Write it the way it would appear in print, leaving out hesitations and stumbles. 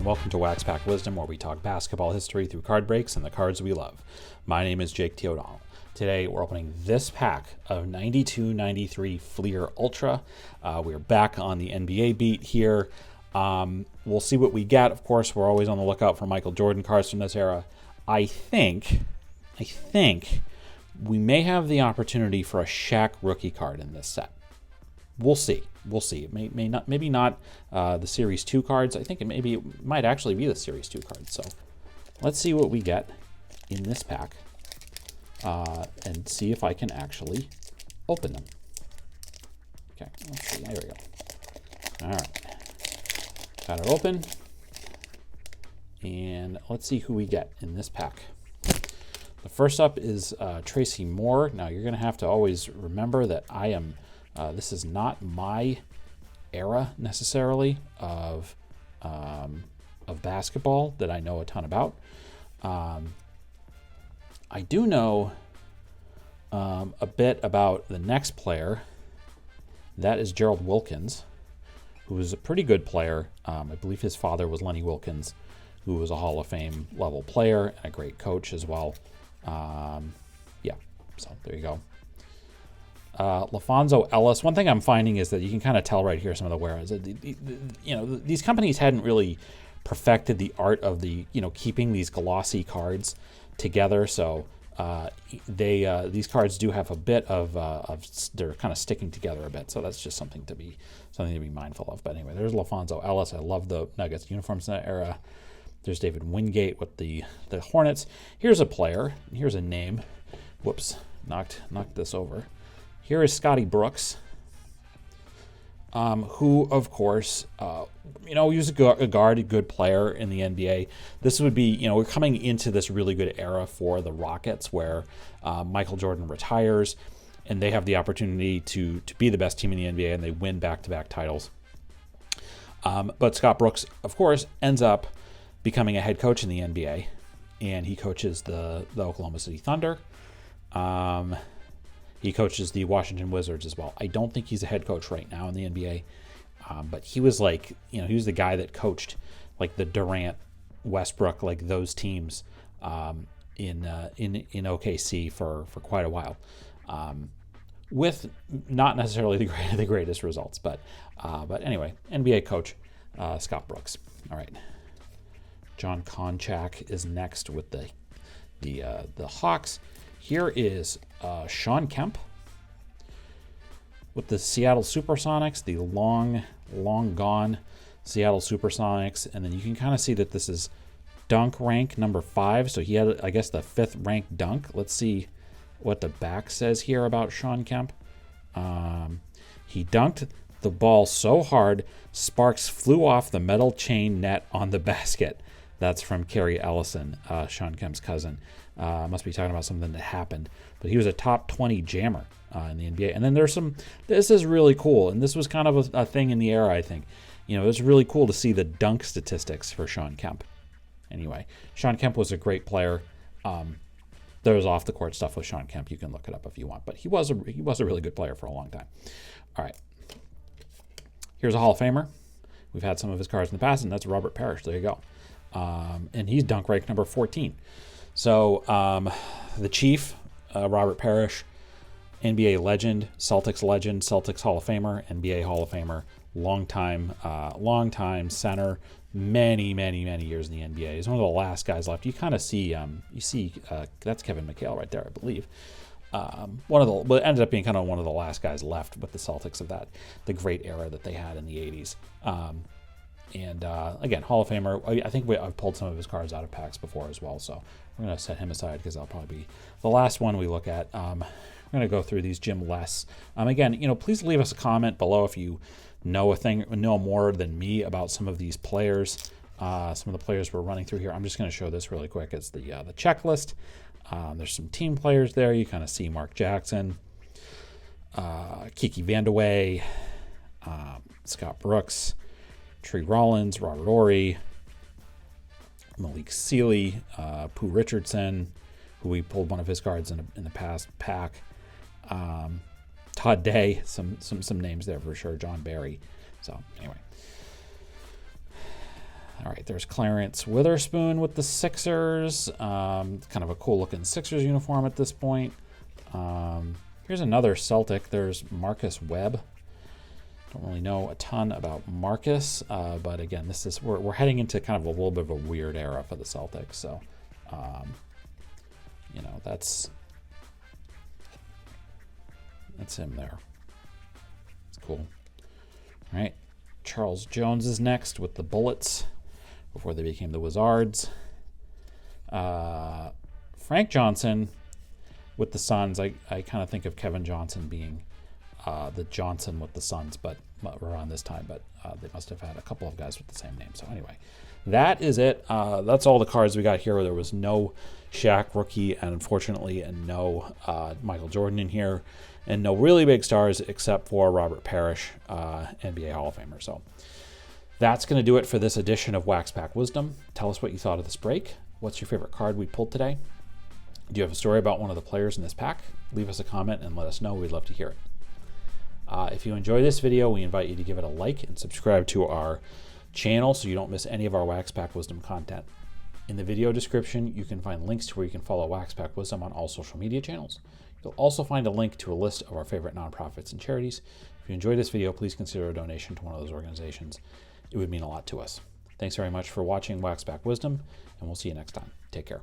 welcome to Wax Pack Wisdom, where we talk basketball history through card breaks and the cards we love. My name is Jake T. O'Donnell. Today we're opening this pack of 92-93 Fleer Ultra. We're back on the NBA beat here. We'll see what we get. Of course, we're always on the lookout for Michael Jordan cards from this era. I think we may have the opportunity for a Shaq rookie card in this set. We'll see. It may not, maybe not the Series 2 cards. I think it might actually be the Series 2 cards. So let's see what we get in this pack and see if I can actually open them. Okay, let's see. There we go. All right. Got it open. And let's see who we get in this pack. The first up is Tracy Moore. Now, you're going to have to always remember that I am... this is not my era necessarily of basketball that I know a ton about. I do know a bit about the next player. That is Gerald Wilkins, who was a pretty good player. I believe his father was Lenny Wilkens, who was a Hall of Fame level player and a great coach as well. Yeah, so there you go. LaFonso Ellis. One thing I'm finding is that you can kind of tell right here some of the wearers. These companies hadn't really perfected the art of keeping these glossy cards together. So these cards do have a bit of they're kind of sticking together a bit. So that's just something to be mindful of. But anyway, there's LaFonso Ellis. I love the Nuggets uniforms in that era. There's David Wingate with the Hornets. Here's a player. Here's a name. Whoops, knocked this over. Here is Scotty Brooks, who, of course, he was a guard, a good player in the NBA. This would be, we're coming into this really good era for the Rockets where Michael Jordan retires and they have the opportunity to be the best team in the NBA and they win back-to-back titles. But Scott Brooks, of course, ends up becoming a head coach in the NBA, and he coaches the Oklahoma City Thunder. He coaches the Washington Wizards as well. I don't think he's a head coach right now in the NBA, but he was he was the guy that coached like the Durant, Westbrook, like those teams in OKC for quite a while, with not necessarily the greatest results, but anyway, NBA coach Scott Brooks. All right, John Konchak is next with the Hawks. Here is Shawn Kemp with the Seattle Supersonics, the long gone Seattle Supersonics. And then you can kind of see that this is dunk rank number 5. So he had, I guess, the 5th ranked dunk. Let's see what the back says here about Shawn Kemp. He dunked the ball so hard, sparks flew off the metal chain net on the basket. That's from Kerry Ellison, Shawn Kemp's cousin. Must be talking about something that happened. But he was a top 20 jammer in the NBA. And then this is really cool. And this was kind of a thing in the era, I think. It was really cool to see the dunk statistics for Shawn Kemp. Anyway, Shawn Kemp was a great player. There was off the court stuff with Shawn Kemp. You can look it up if you want. But he was a really good player for a long time. All right. Here's a Hall of Famer. We've had some of his cards in the past, and that's Robert Parrish. There you go. And he's dunk rank number 14. So the Chief, Robert Parrish, NBA legend, Celtics Hall of Famer, NBA Hall of Famer, long time center, many years in the NBA. He's one of the last guys left. You kind of see, that's Kevin McHale right there, I believe. But ended up being kind of one of the last guys left with the Celtics of the great era that they had in the 80s. And again, Hall of Famer. I think I've pulled some of his cards out of packs before as well, so we're going to set him aside because that'll probably be the last one we look at. We're going to go through these Jim Less. Again, please leave us a comment below if you know more than me about some of these players. Some of the players we're running through here. I'm just going to show this really quick. It's the checklist. There's some team players there. You kind of see Mark Jackson, Kiki Vandeweghe, Scott Brooks, Tree Rollins, Robert Horry, Malik Sealy, Pooh Richardson, who we pulled one of his cards in the past pack. Todd Day, some names there for sure. John Barry. So anyway, All right, there's Clarence Witherspoon with the Sixers. Kind of a cool looking Sixers uniform at this point. Here's another Celtic. There's Marcus Webb. Don't really know a ton about Marcus, but again, this is we're heading into kind of a little bit of a weird era for the Celtics. So, you know, that's him there. It's cool. All right, Charles Jones is next with the Bullets before they became the Wizards. Frank Johnson with the Suns. I kind of think of Kevin Johnson being the Johnson with the Suns, but around this time, but they must have had a couple of guys with the same name. So anyway, that is it. That's all the cards we got here. There was no Shaq rookie, and unfortunately, and no Michael Jordan in here, and no really big stars except for Robert Parrish, NBA Hall of Famer. So that's going to do it for this edition of Wax Pack Wisdom. Tell us what you thought of this break. What's your favorite card we pulled today? Do you have a story about one of the players in this pack? Leave us a comment and let us know. We'd love to hear it. If you enjoy this video, we invite you to give it a like and subscribe to our channel so you don't miss any of our Wax Pack Wisdom content. In the video description, you can find links to where you can follow Wax Pack Wisdom on all social media channels. You'll also find a link to a list of our favorite nonprofits and charities. If you enjoyed this video, please consider a donation to one of those organizations. It would mean a lot to us. Thanks very much for watching Wax Pack Wisdom, and we'll see you next time. Take care.